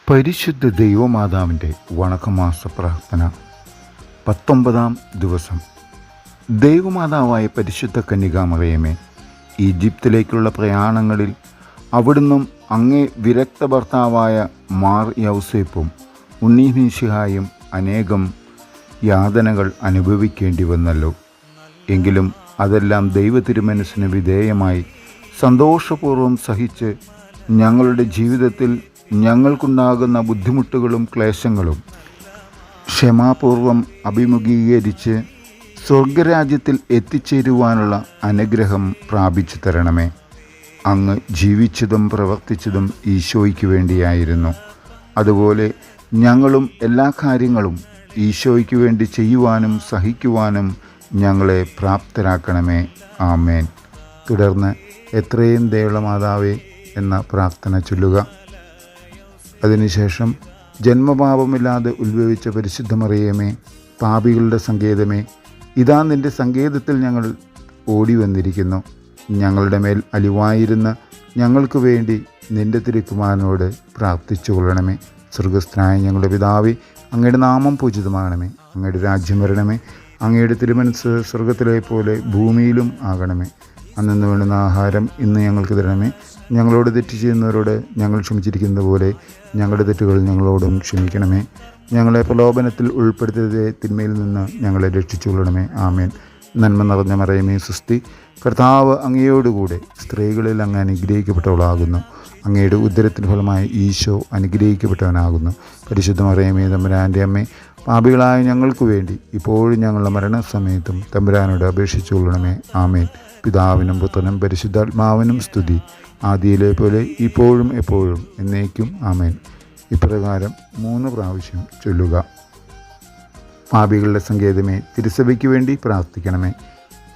പരിശുദ്ധ ദൈവമാതാവിൻ്റെ വണക്കമാസ പ്രാർത്ഥന 19-ാം ദിവസം. ദൈവമാതാവായ പരിശുദ്ധ കന്യകാമറിയമേ, ഈജിപ്തിലേക്കുള്ള പ്രയാണങ്ങളിൽ അവിടുന്നും അങ്ങേ വിരക്ത ഭർത്താവായ മാർ യൗസേപ്പും ഉണ്ണീമീശിഹായും അനേകം യാതനകൾ അനുഭവിക്കേണ്ടി വന്നല്ലോ. എങ്കിലും അതെല്ലാം ദൈവതിരുമനസ്സിന് വിധേയമായി സന്തോഷപൂർവ്വം സഹിച്ച് ഞങ്ങളുടെ ജീവിതത്തിൽ ഞങ്ങൾക്കുണ്ടാകുന്ന ബുദ്ധിമുട്ടുകളും ക്ലേശങ്ങളും ക്ഷമാപൂർവം അഭിമുഖീകരിച്ച് സ്വർഗരാജ്യത്തിൽ എത്തിച്ചേരുവാനുള്ള അനുഗ്രഹം പ്രാപിച്ചു തരണമേ. അങ്ങ് ജീവിച്ചതും പ്രവർത്തിച്ചതും ഈശോയ്ക്ക് വേണ്ടിയായിരുന്നു. അതുപോലെ ഞങ്ങളും എല്ലാ കാര്യങ്ങളും ഈശോയ്ക്ക് വേണ്ടി ചെയ്യുവാനും സഹിക്കുവാനും ഞങ്ങളെ പ്രാപ്തരാക്കണമേ. ആമേൻ. തുടർന്ന് എത്രയും ദൈവമാതാവേ എന്ന പ്രാർത്ഥന ചൊല്ലുക. അതിനുശേഷം ജന്മപാപമില്ലാതെ ഉത്ഭവിച്ച പരിശുദ്ധ മറിയമേ, പാപികളുടെ സങ്കേതമേ, ഇതാ നിൻ്റെ സങ്കേതത്തിൽ ഞങ്ങൾ ഓടി വന്നിരിക്കുന്നു. ഞങ്ങളുടെ മേൽ അലിവായിരുന്ന ഞങ്ങൾക്ക് വേണ്ടി നിൻ്റെ തിരുക്കുമാരനോട് പ്രാർത്ഥിച്ചു കൊള്ളണമേ. സ്വർഗസ്ഥനായ ഞങ്ങളുടെ പിതാവേ, അങ്ങയുടെ നാമം പൂജിതമാകണമേ. അങ്ങയുടെ രാജ്യം വരണമേ. അങ്ങയുടെ തിരുമനസ്സ് സ്വർഗത്തിലെ പോലെ ഭൂമിയിലും ആകണമേ. അന്നു വേണ്ടുന്ന ആഹാരം ഇന്ന് ഞങ്ങൾക്ക് തരണമേ. ഞങ്ങളോട് തെറ്റ് ചെയ്യുന്നവരോട് ഞങ്ങൾ ക്ഷമിച്ചിരിക്കുന്നത് പോലെ ഞങ്ങളുടെ തെറ്റുകൾ ഞങ്ങളോടും ക്ഷമിക്കണമേ. ഞങ്ങളെ പ്രലോഭനത്തിൽ ഉൾപ്പെടുത്തരുതേ, തിന്മയിൽ നിന്ന് ഞങ്ങളെ രക്ഷിച്ചുകൊള്ളണമേ. ആമേൻ. നന്മ നിറഞ്ഞ മറിയമേ, സ്വസ്തി. കർത്താവ് അങ്ങയോടുകൂടെ സ്ത്രീകളിൽ അങ്ങ് അനുഗ്രഹിക്കപ്പെട്ടവളാകുന്നു. അങ്ങയുടെ ഉദരത്തിന് ഫലമായി ഈശോ അനുഗ്രഹിക്കപ്പെട്ടവനാകുന്നു. പരിശുദ്ധ മറിയമേ, തമ്പുരാൻ്റെ അമ്മേ, പാപികളായ ഞങ്ങൾക്ക് വേണ്ടി ഇപ്പോഴും ഞങ്ങളുടെ മരണസമയത്തും തമ്പുരാനോട് അപേക്ഷിച്ചു കൊള്ളണമേ. ആമേൻ. പിതാവിനും പുത്രനും പരിശുദ്ധാത്മാവിനും സ്തുതി, ആദിയിലെ പോലെ ഇപ്പോഴും എപ്പോഴും എന്നേക്കും. ആമേൻ. ഇപ്രകാരം 3 പ്രാവശ്യം ചൊല്ലുക. പാപികളുടെ സങ്കേതമേ, തിരുസഭയ്ക്ക് വേണ്ടി പ്രാർത്ഥിക്കണമേ.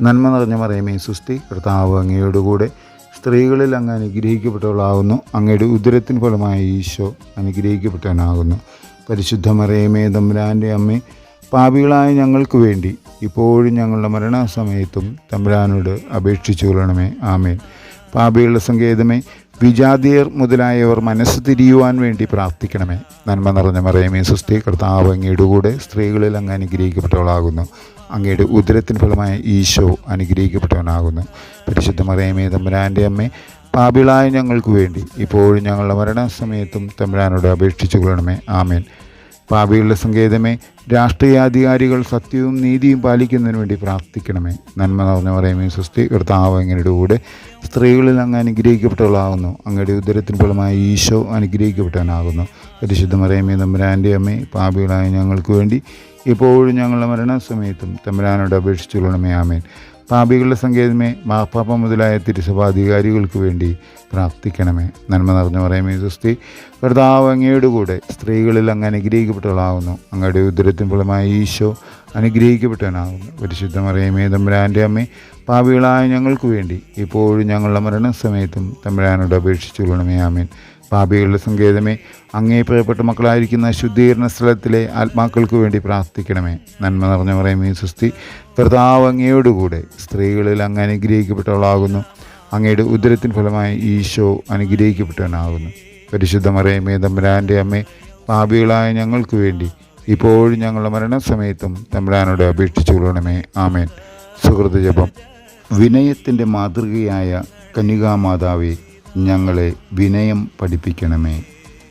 നന്മ നിറഞ്ഞ മറിയമേ, സ്വസ്തി. കർത്താവ് അങ്ങയോടുകൂടെ സ്ത്രീകളിൽ അങ്ങ് അനുഗ്രഹിക്കപ്പെട്ടവളാകുന്നു. അങ്ങയുടെ ഉദരത്തിന് ഫലമായ ഈശോ അനുഗ്രഹിക്കപ്പെട്ടവനാകുന്നു. പരിശുദ്ധ മറിയമേ, തമ്പുരാൻ്റെ അമ്മേ, പാപികളായ ഞങ്ങൾക്ക് വേണ്ടി ഇപ്പോഴും ഞങ്ങളുടെ മരണസമയത്തും തമ്പുരാനോട് അപേക്ഷിച്ചു കൊള്ളണമേ. ആമേൻ. പാപികളുടെ സങ്കേതമേ, വിജാതിയർ മുതലായവർ മനസ്സ് തിരിയുവാൻ വേണ്ടി പ്രാർത്ഥിക്കണമേ. നന്മ നിറഞ്ഞ മറിയമേ, സ്വസ്തി. കർത്താവ് അങ്ങയുടെ കൂടെ സ്ത്രീകളിൽ അങ്ങ് അനുഗ്രഹിക്കപ്പെട്ടവളാകുന്നു. അങ്ങയുടെ ഉദരത്തിന് ഫലമായ ഈശോ അനുഗ്രഹിക്കപ്പെട്ടവനാകുന്നു. പരിശുദ്ധ മറിയമേ, തമ്പുരാൻ്റെ അമ്മേ, പാപികളായ ഞങ്ങൾക്ക് വേണ്ടി ഇപ്പോഴും ഞങ്ങളുടെ മരണസമയത്തും തമ്പുരാനോട് അപേക്ഷിച്ചു കൊള്ളണമേ. ആമേൻ. പാപികളുടെ സങ്കേതമേ, രാഷ്ട്രീയാധികാരികൾ സത്യവും നീതിയും പാലിക്കുന്നതിന് വേണ്ടി പ്രാർത്ഥിക്കണമേ. നന്മ നിറഞ്ഞ മറിയമേ, സ്വസ്തി. കർത്താവ് അങ്ങയുടെ കൂടെ സ്ത്രീകളിൽ അങ്ങ് അനുഗ്രഹിക്കപ്പെട്ടവളാകുന്നു. അങ്ങയുടെ ഉദരത്തിന് ഫലമായി ഈശോ അനുഗ്രഹിക്കപ്പെട്ടവനാകുന്നു. പരിശുദ്ധ മറിയമേ, തമ്പുരാൻ്റെ അമ്മേ, പാപികളായ ഞങ്ങൾക്ക് വേണ്ടി ഇപ്പോഴും ഞങ്ങളുടെ മരണസമയത്തും തമ്പുരാനോട് അപേക്ഷിച്ചു കൊള്ളണമേ. ആമേൻ. പാപികളുടെ സങ്കേതമേ, മാർപ്പാപ്പ മുതലായ തിരുസഭാധികാരികൾക്ക് വേണ്ടി പ്രാർത്ഥിക്കണമേ. നന്മ നിറഞ്ഞ മറിയമേ, സ്വസ്തി. കർത്താവ് അങ്ങയുടെ കൂടെ സ്ത്രീകളിൽ അങ്ങ് അനുഗ്രഹിക്കപ്പെട്ടവളാകുന്നു. അങ്ങയുടെ ഉദരത്തിന് ഫലമായി ഈശോ അനുഗ്രഹിക്കപ്പെട്ടവനാകുന്നു. പരിശുദ്ധ മറിയമേ, തമ്പുരാൻ്റെ അമ്മേ, പാപികളായ ഞങ്ങൾക്ക് വേണ്ടി ഇപ്പോഴും ഞങ്ങളുടെ മരണസമയത്തും തമ്പുരാനോട് അപേക്ഷിച്ചു കൊള്ളണമേ. ആമേൻ. പാപികളുടെ സങ്കേതമേ, അങ്ങേ പ്രിയപ്പെട്ട മക്കളായിരിക്കുന്ന ശുദ്ധീകരണ സ്ഥലത്തിലെ ആത്മാക്കൾക്ക് വേണ്ടി പ്രാർത്ഥിക്കണമേ. നന്മ നിറഞ്ഞ മറിയമേ, സ്വസ്തി. കർത്താവ് അങ്ങയോടുകൂടെ സ്ത്രീകളിൽ അങ്ങ് അനുഗ്രഹിക്കപ്പെട്ടവളാകുന്നു. അങ്ങയുടെ ഉദരത്തിന് ഫലമായി ഈശോ അനുഗ്രഹിക്കപ്പെട്ടവനാകുന്നു. പരിശുദ്ധ മറിയമേ, തമ്പുരാൻ്റെ അമ്മേ, പാപികളായ ഞങ്ങൾക്ക് വേണ്ടി ഇപ്പോഴും ഞങ്ങളുടെ മരണസമയത്തും തമ്പുരാനോട് അപേക്ഷിച്ചു കൊള്ളണമേ. ആമേൻ. സുഹൃത്ത് ജപം. വിനയത്തിൻ്റെ മാതൃകയായ കന്യകാമാതാവേ, ഞങ്ങളെ വിനയം പഠിപ്പിക്കണമേ.